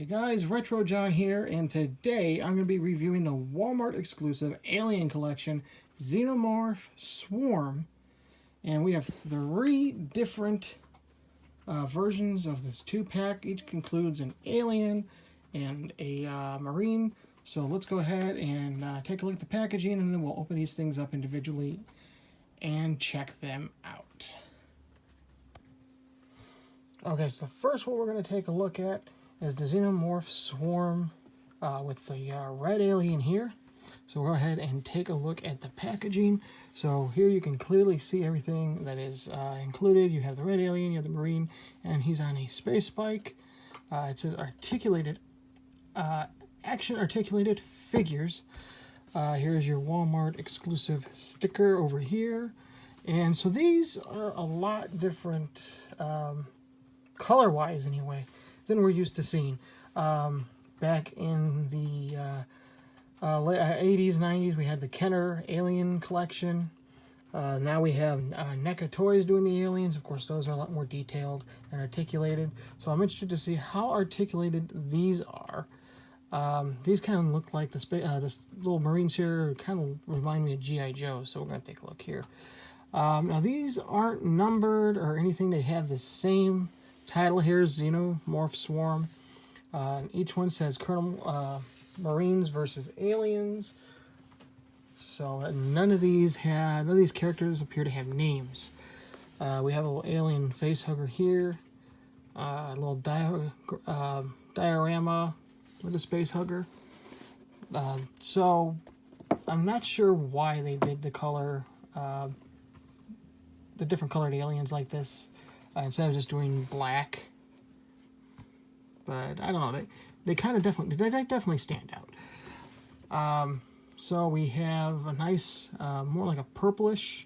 Hey guys, Retro John here, and today I'm going to be reviewing the Walmart exclusive Alien Collection Xenomorph Swarm. And we have 3 different versions of this 2-pack. Each includes an alien and a marine. So let's go ahead and take a look at the packaging, and then we'll open these things up individually and check them out. Okay, so the first one we're going to take a look at is the Xenomorph Swarm with the red alien here. So we'll go ahead and take a look at the packaging. So here you can clearly see everything that is included. You have the red alien, you have the marine, and he's on a space bike. It says articulated, action articulated figures. Here's your Walmart exclusive sticker over here. And so these are a lot different color-wise anyway than we're used to seeing. Back in the 80s, 90s, we had the Kenner Alien collection. Now we have NECA Toys doing the aliens. Of course, those are a lot more detailed and articulated. So I'm interested to see how articulated these are. These kind of look like this little Marines here kind of remind me of G.I. Joe, so we're going to take a look here. Now these aren't numbered or anything. They have the same title here, Xenomorph Swarm. Each one says Colonel Marines versus Aliens. So none of these characters appear to have names. We have a little alien face hugger here, a little diorama with a space hugger. So I'm not sure why they did the color, the different colored aliens like this. Instead of just doing black, but I don't know. They kind of definitely stand out. So we have a nice, more like a purplish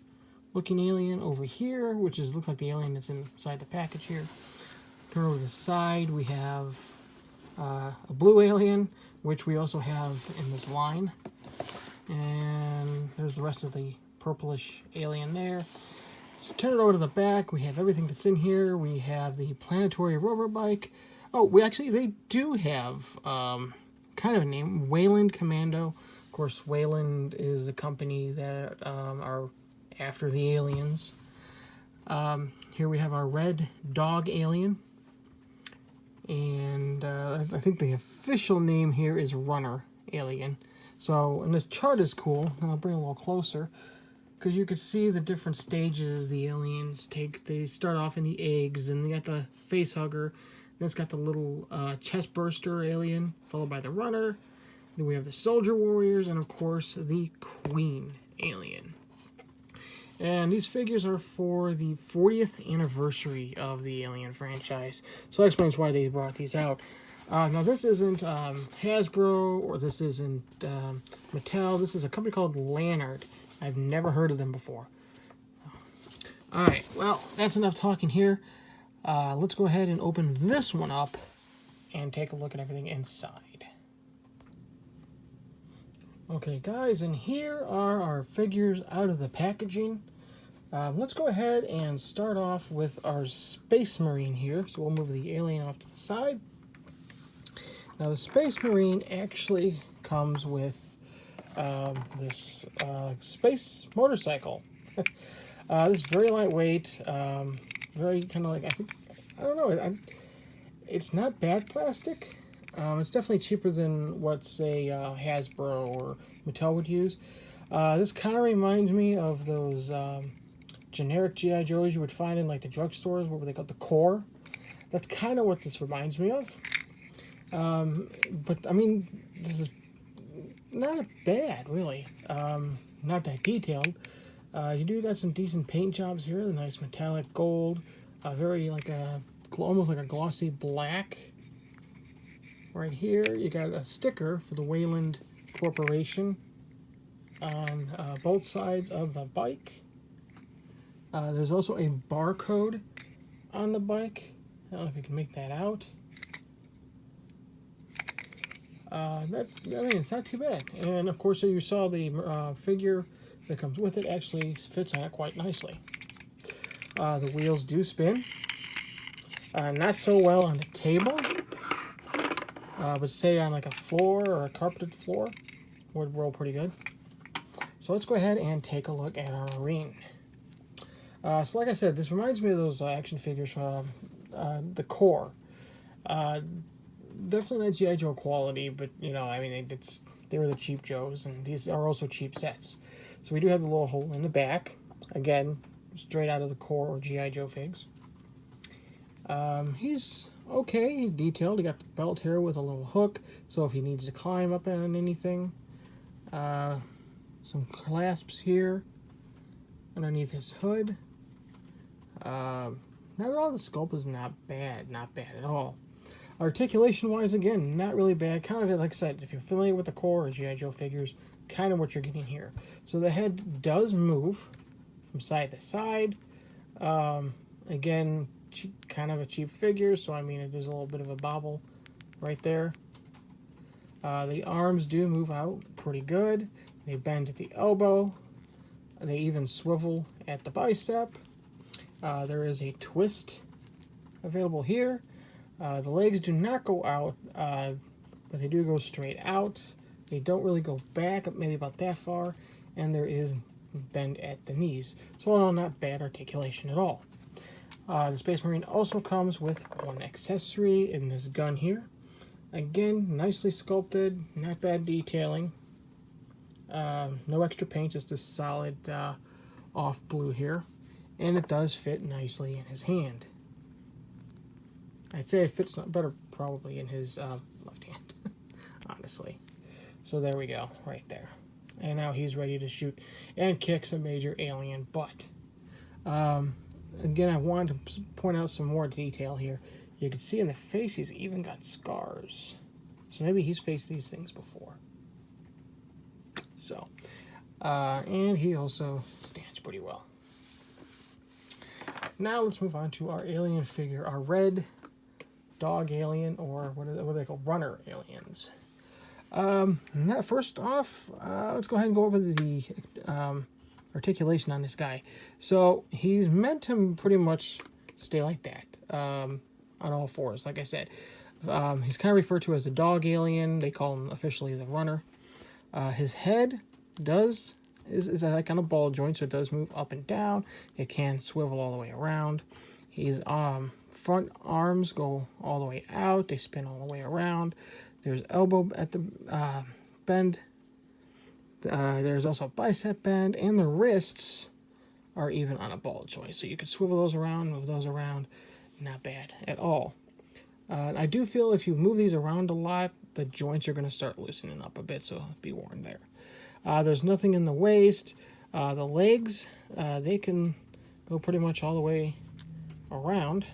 looking alien over here, which looks like the alien that's inside the package here. Turn over to the side, we have a blue alien, which we also have in this line, and there's the rest of the purplish alien there. Let's turn it over to the back. We have everything that's in here. We have the planetary rover bike. Oh, they do have kind of a name, Wayland Commando. Of course, Wayland is a company that are after the aliens. Here we have our red dog alien. And I think the official name here is Runner Alien. So, and this chart is cool, and I'll bring it a little closer, because you can see the different stages the aliens take. They start off in the eggs, then they got the face hugger, then it's got the little chest burster alien, followed by the runner. Then we have the soldier warriors, and of course the queen alien. And these figures are for the 40th anniversary of the Alien franchise. So that explains why they brought these out. Now this isn't Hasbro, or this isn't Mattel. This is a company called Lanard. I've never heard of them before. Alright, well, that's enough talking here. Let's go ahead and open this one up and take a look at everything inside. Okay, guys, and here are our figures out of the packaging. Let's go ahead and start off with our Space Marine here. So we'll move the alien off to the side. Now, the Space Marine actually comes with this space motorcycle. This is very lightweight, very kind of like, I don't know, it's not bad plastic. It's definitely cheaper than what, say, Hasbro or Mattel would use. This kind of reminds me of those generic G.I. Joes you would find in like the drugstores where they got the core. That's kind of what this reminds me of. But I mean, this is not bad, really. Not that detailed. You do got some decent paint jobs here. The nice metallic gold, very like almost like a glossy black. Right here, you got a sticker for the Wayland Corporation on both sides of the bike. There's also a barcode on the bike. I don't know if you can make that out. I mean, it's not too bad. And of course, you saw the figure that comes with it actually fits on it quite nicely. The wheels do spin. Not so well on the table. but say on like a floor or a carpeted floor would roll pretty good. So let's go ahead and take a look at our Marine. So like I said, this reminds me of those action figures from the core. Definitely not G.I. Joe quality, but you know, I mean, they were the cheap Joes, and these are also cheap sets. So we do have the little hole in the back, again, straight out of the core or G.I. Joe figs. He's okay, he's detailed. He got the belt here with a little hook, so if he needs to climb up on anything. Some clasps here underneath his hood. Not at all, the sculpt is not bad at all. Articulation wise, again, not really bad. Kind of like I said, if you're familiar with the core or G.I. Joe figures, kind of what you're getting here. So the head does move from side to side. Again, kind of a cheap figure, so I mean, there's a little bit of a bobble right there. The arms do move out pretty good. They bend at the elbow. They even swivel at the bicep. There is a twist available here. The legs do not go out, but they do go straight out. They don't really go back, maybe about that far, and there is bend at the knees. So all in all, not bad articulation at all. The Space Marine also comes with one accessory in this gun here. Again, nicely sculpted, not bad detailing. No extra paint, just a solid off blue here. And it does fit nicely in his hand. I'd say it fits better probably in his left hand, honestly. So there we go, right there. And now he's ready to shoot and kick some major alien butt. Again, I wanted to point out some more detail here. You can see in the face he's even got scars. So maybe he's faced these things before. So, and he also stands pretty well. Now let's move on to our alien figure, our red dog alien, or what are they called? Runner aliens. First off, let's go ahead and go over the articulation on this guy. So he's meant to pretty much stay like that on all fours, like I said. He's kind of referred to as the dog alien. They call him officially the runner. His head is like on a ball joint, so it does move up and down. It can swivel all the way around. His front arms go all the way out. They spin all the way around. There's elbow at the bend. There's also a bicep bend, and the wrists are even on a ball joint. So you can swivel those around, move those around. Not bad at all. I do feel if you move these around a lot, the joints are going to start loosening up a bit, so be warned there. There's nothing in the waist. The legs, they can go pretty much all the way around,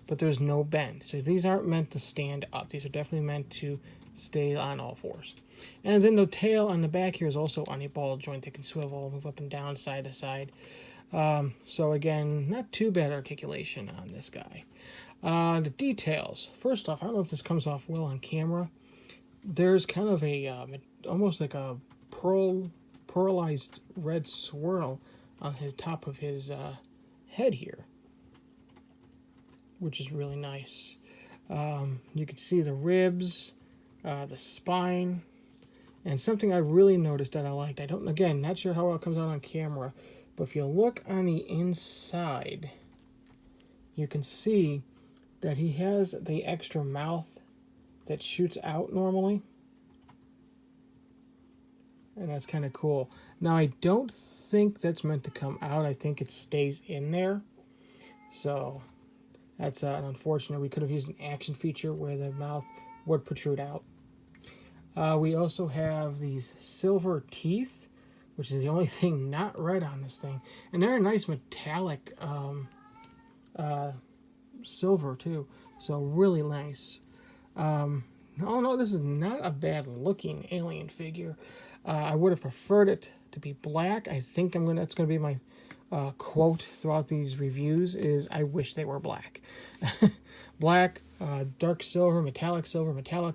but there's no bend. So these aren't meant to stand up. These are definitely meant to stay on all fours. And then the tail on the back here is also on a ball joint that can swivel, move up and down, side to side. So again, not too bad articulation on this guy. The details. First off, I don't know if this comes off well on camera. There's kind of a almost like a pearlized red swirl on his top of his head here, which is really nice. You can see the ribs, the spine, and something I really noticed that I liked. Again, not sure how well it comes out on camera, but if you look on the inside, you can see that he has the extra mouth that shoots out normally. And that's kind of cool. Now, I don't think that's meant to come out. I think it stays in there. So, that's unfortunate. We could have used an action feature where the mouth would protrude out. We also have these silver teeth, which is the only thing not red on this thing. And they're a nice metallic silver, too. So, really nice. Oh no, this is not a bad looking alien figure. I would have preferred it to be black. I think that's going to be my quote throughout these reviews is I wish they were black. Black, dark silver, metallic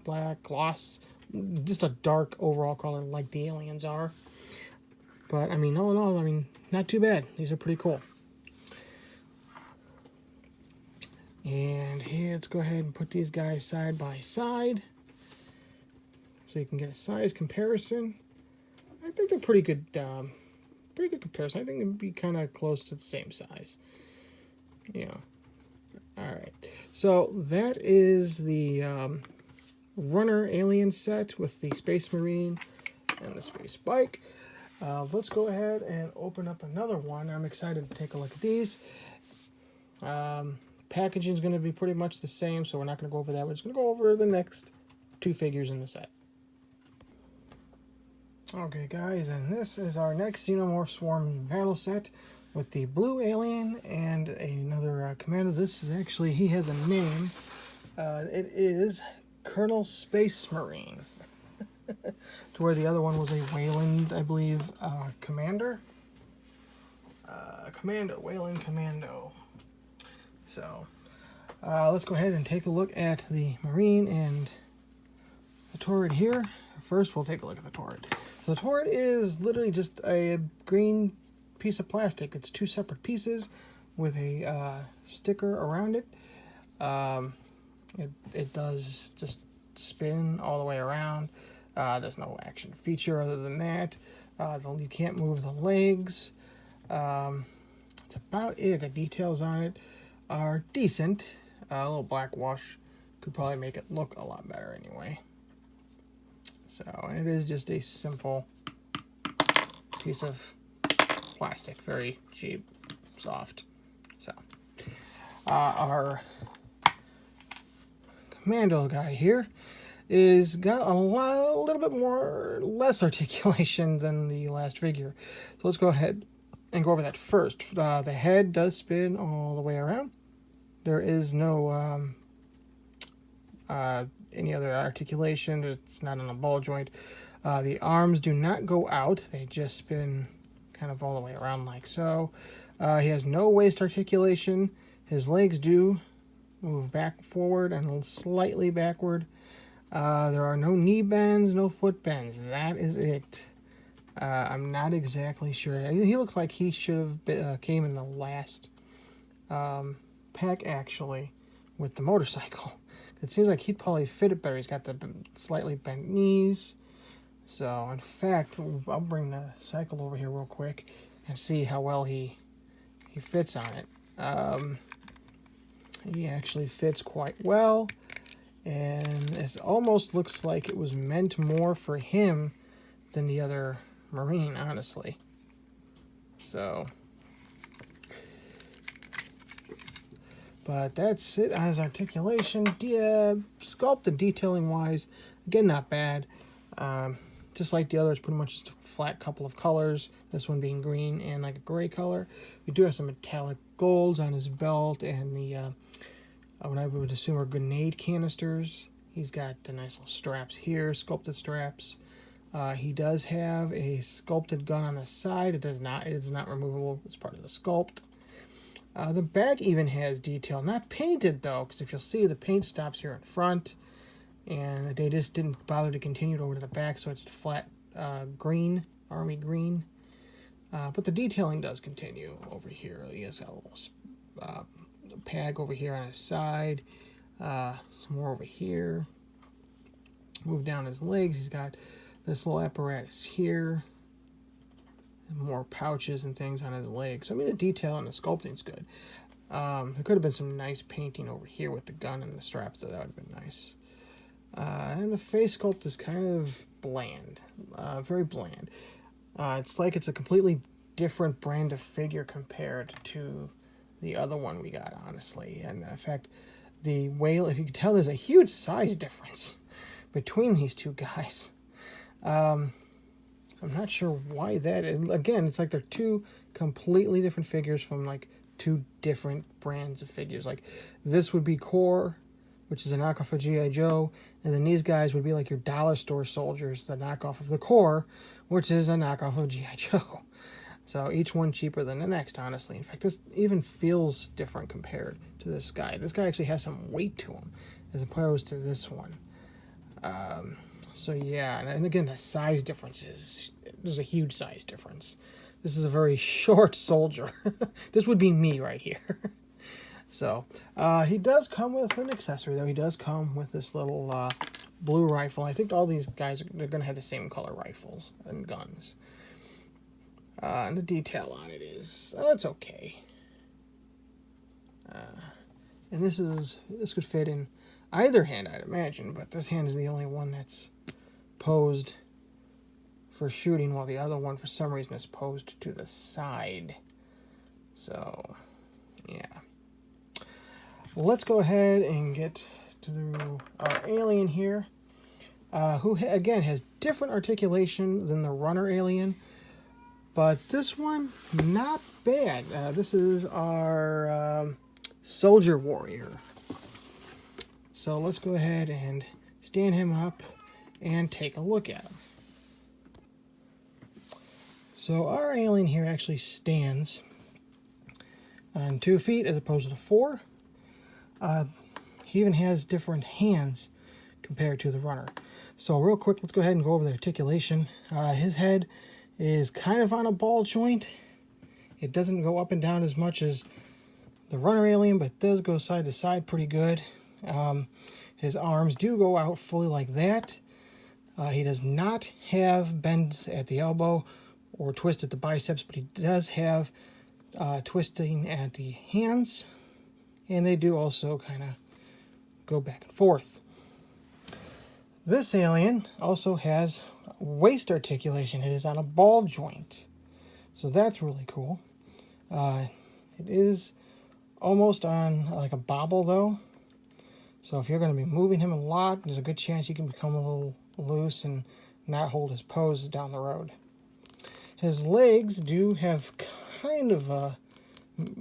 black, gloss, just a dark overall color like the aliens are. But I mean, all in all, not too bad. These are pretty cool. And here, let's go ahead and put these guys side by side so you can get a size comparison. I think they're pretty good comparison. I think they'd be kind of close to the same size. Yeah. All right. So that is the Runner Alien set with the Space Marine and the Space Bike. Let's go ahead and open up another one. I'm excited to take a look at these. Packaging is going to be pretty much the same, so we're not going to go over that. We're just going to go over the next two figures in the set. Okay, guys, and this is our next Xenomorph Swarm battle set with the blue alien and another commander. This is actually, he has a name. It is Colonel Space Marine. To where the other one was a Wayland, I believe, commander. Wayland Commando. So, let's go ahead and take a look at the Marine and the turret here. First, we'll take a look at the turret. So the turret is literally just a green piece of plastic. It's two separate pieces with a sticker around it. It does just spin all the way around. There's no action feature other than that. You can't move the legs. That's about it. The details on it are decent. A little black wash could probably make it look a lot better anyway. So it is just a simple piece of plastic, very cheap, soft. So our commando guy here is got a little bit less articulation than the last figure. So let's go ahead and go over that first. The head does spin all the way around. There is no any other articulation. It's not on a ball joint. The arms do not go out. They just spin kind of all the way around like so. He has no waist articulation. His legs do move back forward and slightly backward. There are no knee bends, no foot bends. That is it. I'm not exactly sure. He looks like he should have came in the last pack, actually, with the motorcycle. It seems like he'd probably fit it better. He's got the slightly bent knees. So, in fact, I'll bring the cycle over here real quick and see how well he fits on it. He actually fits quite well. And it almost looks like it was meant more for him than the other Marine, honestly. So, but that's it on his articulation. Yeah, sculpt and detailing wise, again, not bad. Just like the others, pretty much just a flat couple of colors. This one being green and like a gray color. We do have some metallic golds on his belt and the what I would assume are grenade canisters. He's got the nice little straps here, sculpted straps. He does have a sculpted gun on the side. It is not removable. It's part of the sculpt. The back even has detail, not painted though, because if you'll see, the paint stops here in front, and they just didn't bother to continue it over to the back, so it's flat green, army green. But the detailing does continue over here. He has a little peg over here on his side, some more over here. Move down his legs. He's got this little apparatus here, and more pouches and things on his legs. So I mean, the detail and the sculpting's good. There could have been some nice painting over here with the gun and the straps, though. That would have been nice. And the face sculpt is kind of bland, very bland. It's like it's a completely different brand of figure compared to the other one we got, honestly. And in fact, the whale, if you can tell, there's a huge size difference between these two guys. So I'm not sure why that is. Again, it's like they're two completely different figures from like two different brands of figures. Like this would be Core, which is a knockoff of G.I. Joe, and then these guys would be like your dollar store soldiers, the knockoff of the Core, which is a knockoff of G.I. Joe. So each one cheaper than the next, honestly. In fact, this even feels different compared to this guy. This guy actually has some weight to him, as opposed to this one. So yeah, and again, the size differences. There's a huge size difference. This is a very short soldier. This would be me right here. So, he does come with an accessory, though. He does come with this little blue rifle. I think all these guys, they're going to have the same color rifles and guns. And the detail on it is, it's okay. And this could fit in either hand, I'd imagine, but this hand is the only one that's posed for shooting, while the other one, for some reason, is posed to the side. So, yeah. Let's go ahead and get to our alien here, who, again, has different articulation than the runner alien, but this one, not bad. This is our soldier warrior. So let's go ahead and stand him up and take a look at him. So our alien here actually stands on 2 feet as opposed to 4. He even has different hands compared to the runner. So real quick, let's go ahead and go over the articulation. His head is kind of on a ball joint. It doesn't go up and down as much as the runner alien, but it does go side to side pretty good. His arms do go out fully like that. He does not have bend at the elbow or twist at the biceps, but he does have twisting at the hands, and they do also kind of go back and forth. This alien also has waist articulation. It is on a ball joint, so that's really cool. It is almost on like a bobble though, so if you're going to be moving him a lot, there's a good chance he can become a little loose and not hold his pose down the road. His legs do have kind of a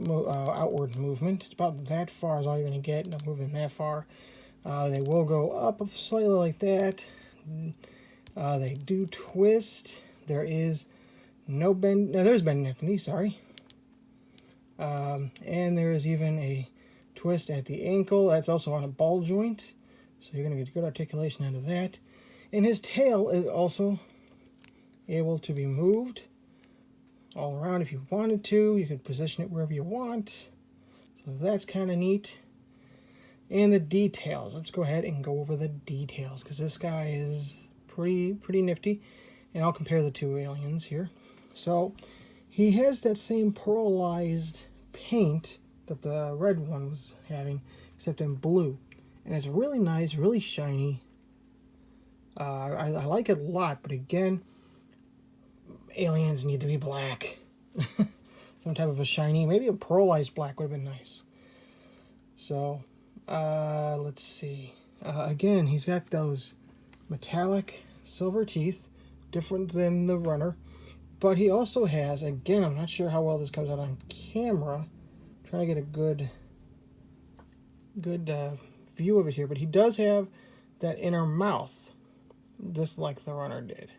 outward movement. It's about that far is all you're going to get, not moving that far. They will go up slightly like that. They do twist. There is no bend. No, there's bending at the knee, sorry. And there is even a twist at the ankle. That's also on a ball joint. So you're going to get good articulation out of that. And his tail is also able to be moved all around if you wanted to. You could position it wherever you want. So that's kind of neat. And the details. Let's go ahead and go over the details, because this guy is pretty nifty. And I'll compare the two aliens here. So he has that same pearlized paint that the red one was having, except in blue. And it's really nice, really shiny. I like it a lot, but again, aliens need to be black. Some type of a shiny, maybe a pearlized black would have been nice. So, let's see. Again, he's got those metallic silver teeth, different than the runner. But he also has, again, I'm not sure how well this comes out on camera. I'm trying to get a good view of it here. But he does have that inner mouth, just like the runner did.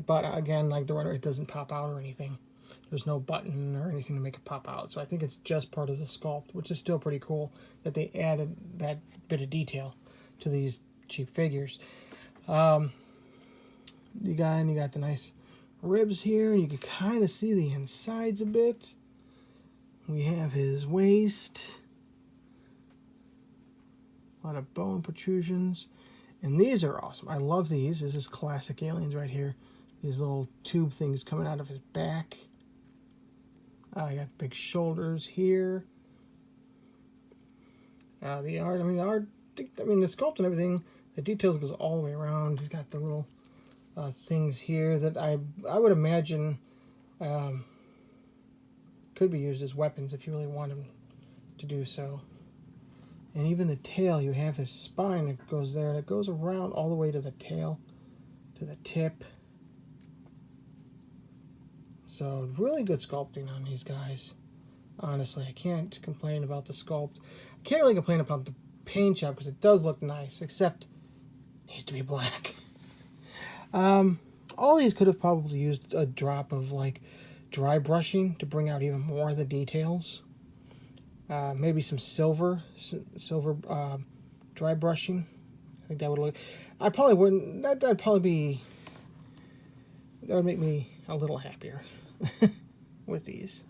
But again, like the runner, it doesn't pop out or anything. There's no button or anything to make it pop out. So I think it's just part of the sculpt, which is still pretty cool that they added that bit of detail to these cheap figures. You got the nice ribs here, and you can kind of see the insides a bit. We have his waist. A lot of bone protrusions. And these are awesome. I love these. This is classic aliens right here. These little tube things coming out of his back. I got big shoulders here. The sculpt and everything, the details goes all the way around. He's got the little things here that I would imagine could be used as weapons if you really want him to do so. And even the tail, you have his spine that goes there, and it goes around all the way to the tail, to the tip. So really good sculpting on these guys. Honestly, I can't complain about the sculpt. I can't really complain about the paint job because it does look nice, except it needs to be black. All these could have probably used a drop of like dry brushing to bring out even more of the details. Maybe some silver dry brushing. I think that would look. I probably wouldn't. That would make me a little happier with these.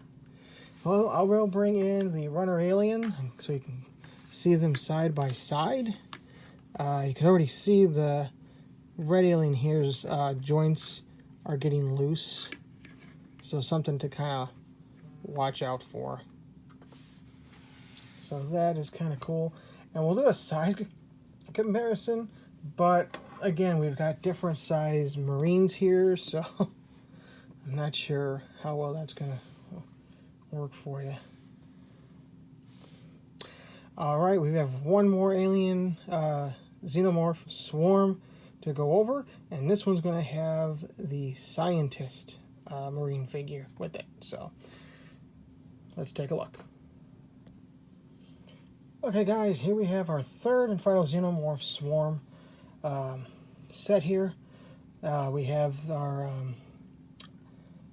Well, I will bring in the runner alien so you can see them side by side. You can already see the red alien here's joints are getting loose. So something to kind of watch out for. So that is kind of cool. And we'll do a size comparison, but again, we've got different size Marines here, so I'm not sure how well that's going to work for you. All right, we have one more alien Xenomorph Swarm to go over, and this one's going to have the scientist Marine figure with it. So let's take a look. Okay, guys, here we have our third and final Xenomorph Swarm set here. We have our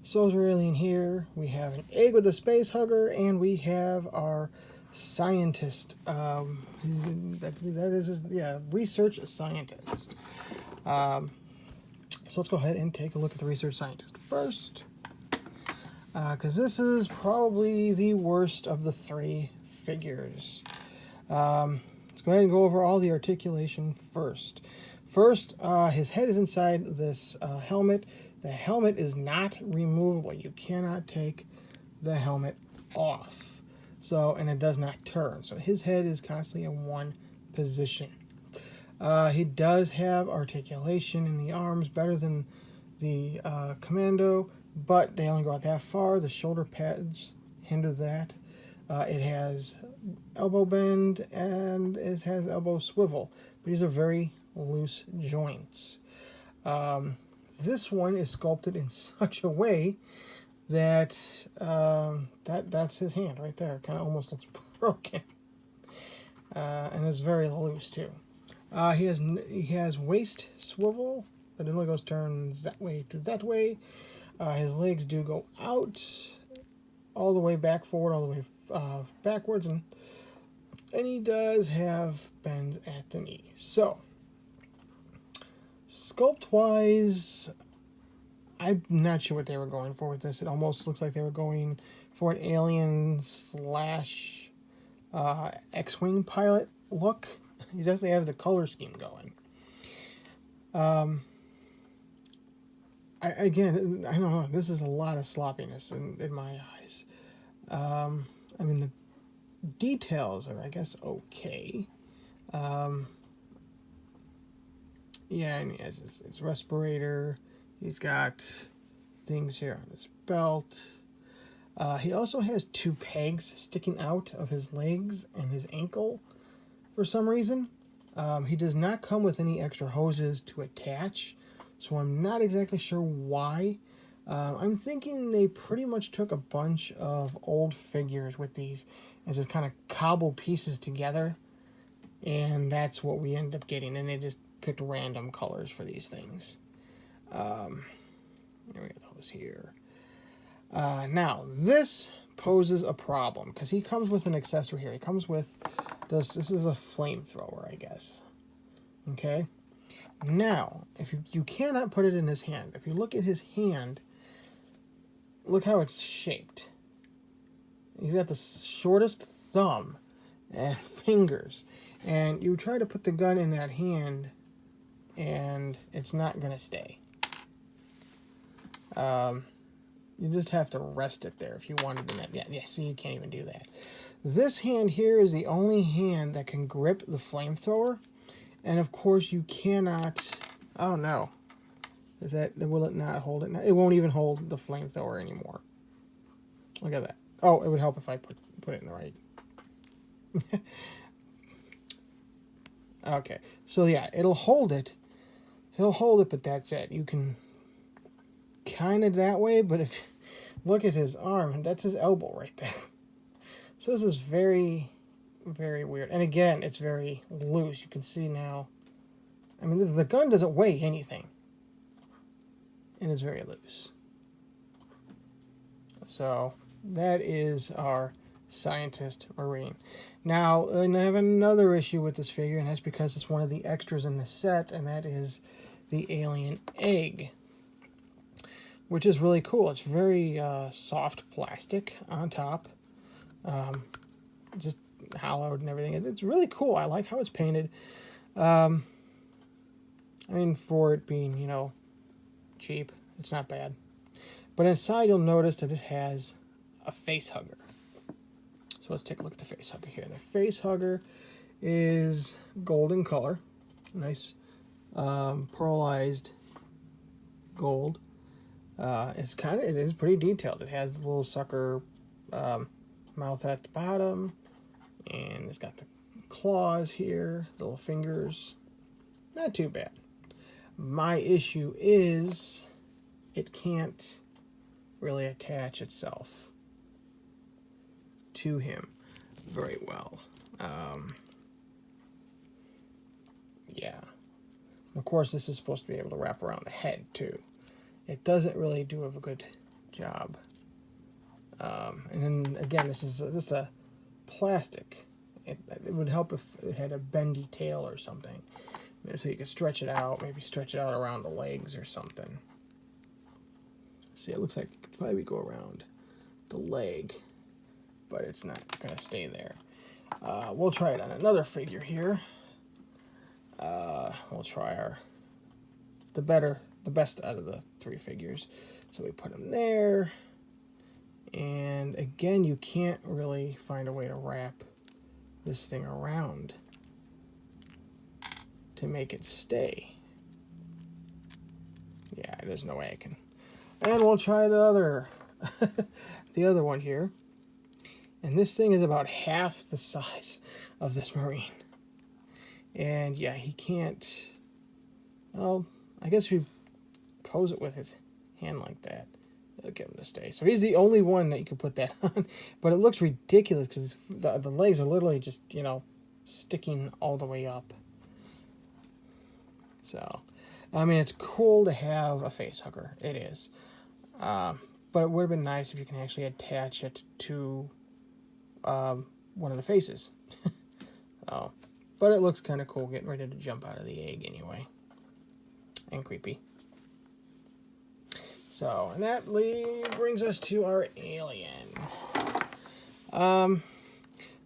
soldier alien here. We have an egg with a space hugger, and we have our scientist. I believe that is, yeah, research scientist. So let's go ahead and take a look at the research scientist first, because this is probably the worst of the three figures. Let's go ahead and go over all the articulation first. First, his head is inside this helmet. The helmet is not removable. You cannot take the helmet off. So, and it does not turn. So his head is constantly in one position. He does have articulation in the arms, better than the Commando, but they only go out that far. The shoulder pads hinder that. It has elbow bend and it has elbow swivel, but these are very loose joints. This one is sculpted in such a way that that's his hand right there. Kind of almost looks broken, and it's very loose too. He has waist swivel, but it only turns that way to that way. His legs do go out all the way back forward, all the way backwards, and he does have bends at the knee. So, sculpt-wise, I'm not sure what they were going for with this. It almost looks like they were going for an alien slash X-Wing pilot look. He definitely has the color scheme going. I don't know. This is a lot of sloppiness in my eyes. I mean, the details are, I guess, okay. Yeah, and he has his respirator. He's got things here on his belt. He also has two pegs sticking out of his legs and his ankle for some reason. He does not come with any extra hoses to attach, so I'm not exactly sure why. I'm thinking they pretty much took a bunch of old figures with these and just kind of cobbled pieces together, and that's what we end up getting, and they just picked random colors for these things. Here we got those here. Now, this poses a problem, because he comes with an accessory here. He comes with this is a flamethrower, I guess. Okay? Now, if you cannot put it in his hand. If you look at his hand, look how it's shaped. He's got the shortest thumb and fingers. And you try to put the gun in that hand, and it's not going to stay. You just have to rest it there if you wanted to. Yeah, see, you can't even do that. This hand here is the only hand that can grip the flamethrower. And of course, you cannot... Oh, no. Will it not hold it? It won't even hold the flamethrower anymore. Look at that. Oh, it would help if I put it in the right. Okay, so yeah, it'll hold it. He'll hold it, but that's it. You can kind of that way, but if look at his arm, that's his elbow right there. So this is very, very weird. And again, it's very loose. You can see now. I mean, the gun doesn't weigh anything. And it's very loose. So that is our scientist Marine. Now, I have another issue with this figure, and that's because it's one of the extras in the set, and that is the alien egg, which is really cool. It's very soft plastic on top. just hollowed and everything. It's really cool. I like how it's painted. I mean, for it being, you know, cheap, it's not bad. But inside you'll notice that it has a face hugger. So let's take a look at the face hugger here. The face hugger is golden color. Nice pearlized gold. It is pretty detailed. It has a little sucker mouth at the bottom, and it's got the claws here, little fingers. Not too bad. My issue is it can't really attach itself to him very well. Yeah. Of course, this is supposed to be able to wrap around the head, too. It doesn't really do a good job. And then, again, this is just a plastic. It would help if it had a bendy tail or something. So you could stretch it out, maybe stretch it out around the legs or something. See, it looks like it could probably go around the leg, but it's not going to stay there. We'll try it on another figure here. We'll try the best out of the 3 figures. So we put them there. And again, you can't really find a way to wrap this thing around to make it stay. Yeah, there's no way I can. And we'll try the other one here. And this thing is about half the size of this Marine. And yeah, he can't. Well, I guess if you pose it with his hand like that, it'll get him to stay. So he's the only one that you can put that on. But it looks ridiculous because the legs are literally just, you know, sticking all the way up. So, I mean, it's cool to have a face hugger. It is. But it would have been nice if you can actually attach it to one of the faces. But it looks kind of cool getting ready to jump out of the egg anyway. And creepy. So, and that brings us to our alien.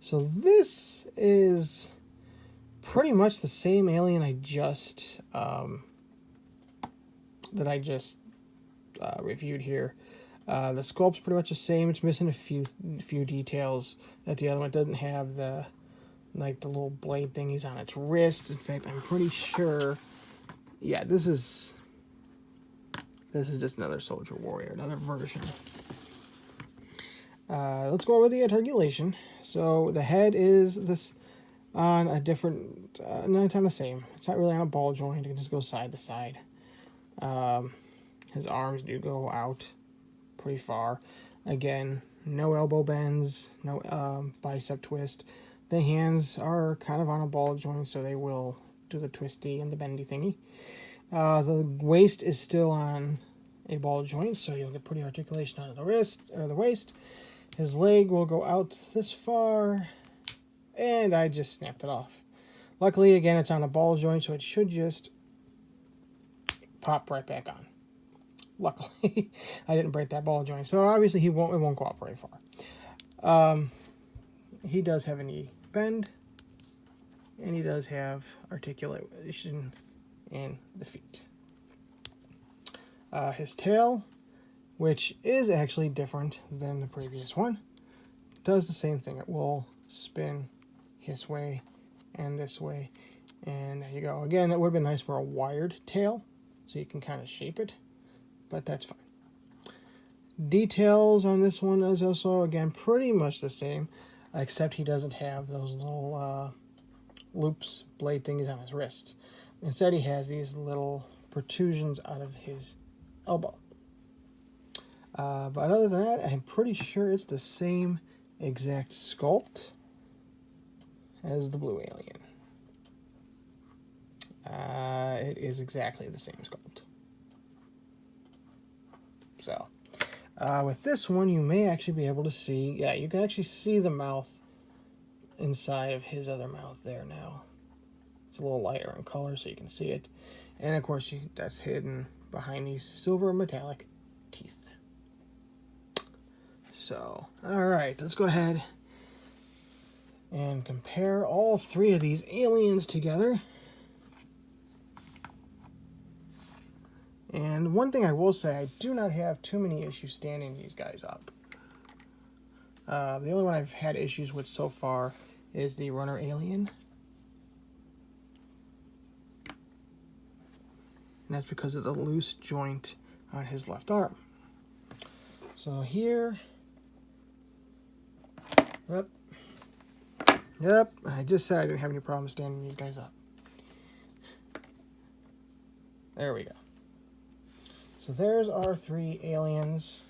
So this is pretty much the same alien I just reviewed here. The sculpt's pretty much the same. It's missing a few details that the other one doesn't have. The little blade thingies on its wrist. In fact, I'm pretty sure. Yeah, this is just another soldier warrior, another version. Let's go over the articulation. So the head is this on a different. No, it's on the same. It's not really on a ball joint. It can just go side to side. His arms do go out pretty far. Again, no elbow bends, no bicep twist. The hands are kind of on a ball joint, so they will do the twisty and the bendy thingy. The waist is still on a ball joint, so you'll get pretty articulation out of the wrist or the waist. His leg will go out this far, and I just snapped it off. Luckily, again, it's on a ball joint, so it should just pop right back on. Luckily, I didn't break that ball joint, so obviously it won't go out very far. He does have a knee bend, and he does have articulation in the feet. His tail, which is actually different than the previous one, does the same thing. It will spin his way and this way, and there you go. Again, that would have been nice for a wired tail, so you can kind of shape it, but that's fine. Details on this one is also, again, pretty much the same, except he doesn't have those little loops, blade thingies on his wrist. Instead, he has these little protrusions out of his elbow. But other than that, I'm pretty sure it's the same exact sculpt as the blue alien. It is exactly the same sculpt. So, with this one, you may actually be able to see, yeah, you can actually see the mouth inside of his other mouth there now. It's a little lighter in color, so you can see it. And, of course, that's hidden behind these silver metallic teeth. So, alright, let's go ahead and compare all three of these aliens together. And one thing I will say, I do not have too many issues standing these guys up. The only one I've had issues with so far is the runner alien. And that's because of the loose joint on his left arm. So here, yep, I just said I didn't have any problem standing these guys up. There we go. So there's our three aliens,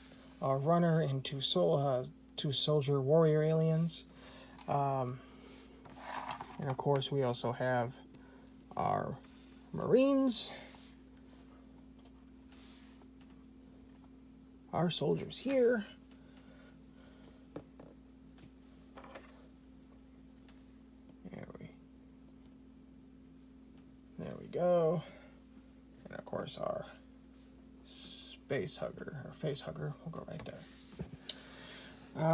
our runner and two soldier warrior aliens. And of course we also have our Marines, our soldiers here. There we go. And of course our face hugger will go right there.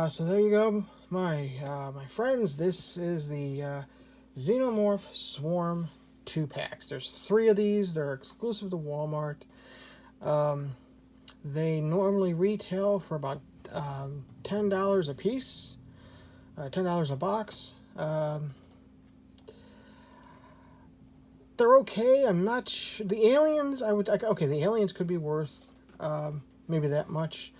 So there you go, my friends. This is the Xenomorph Swarm 2-packs. There's 3 of these. They're exclusive to Walmart. They normally retail for about $10 a piece, $10 a box. They're okay. I'm not sure. The aliens, okay, the aliens could be worth maybe that much.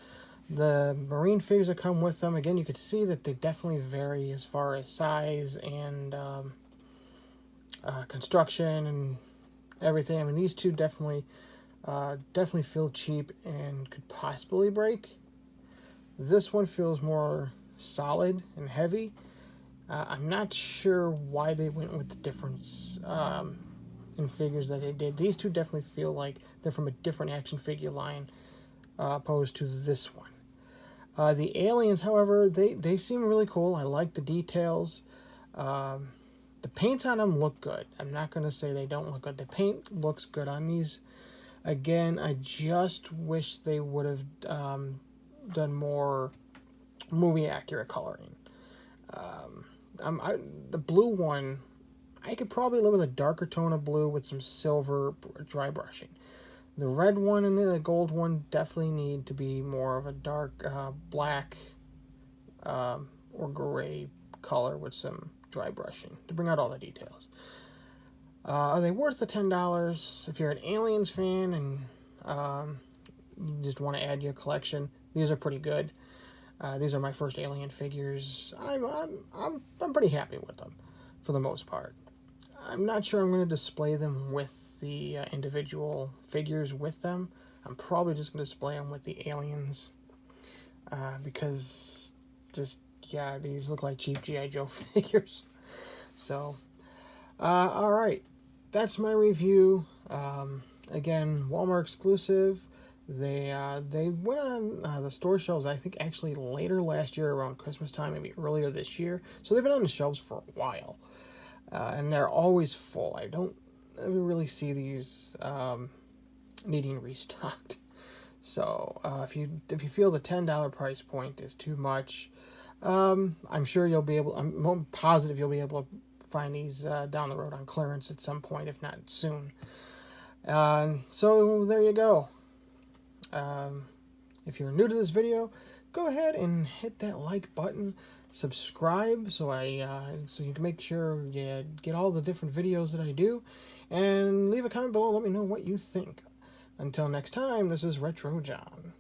The Marine figures that come with them, again, you could see that they definitely vary as far as size and construction and everything. I mean, these two definitely feel cheap and could possibly break. This one feels more solid and heavy. I'm not sure why they went with the difference in figures that they did. These two definitely feel like they're from a different action figure line opposed to this one. The aliens, however, they seem really cool. I like the details. The paints on them look good. I'm not going to say they don't look good. The paint looks good on these. Again, I just wish they would have done more movie-accurate coloring. The blue one, I could probably live with a darker tone of blue with some silver dry brushing. The red one and the gold one definitely need to be more of a dark black or gray color with some dry brushing to bring out all the details. Are they worth the $10? If you're an Aliens fan and you just want to add to your collection, these are pretty good. These are my first Alien figures. I'm pretty happy with them for the most part. I'm not sure I'm going to display them with the individual figures with them. I'm probably just going to display them with the aliens because these look like cheap G.I. Joe figures. So, alright, that's my review. Again, Walmart exclusive. They went on the store shelves, I think, actually later last year around Christmas time, maybe earlier this year. So they've been on the shelves for a while. And they're always full. I don't ever really see these needing restocked. So if you feel the $10 price point is too much, I'm sure you'll be able. I'm positive you'll be able to find these down the road on clearance at some point, if not soon. So there you go. If you're new to this video, go ahead and hit that like button. Subscribe so you can make sure you get all the different videos that I do, and leave a comment below. Let me know what you think. Until next time, this is Retro John.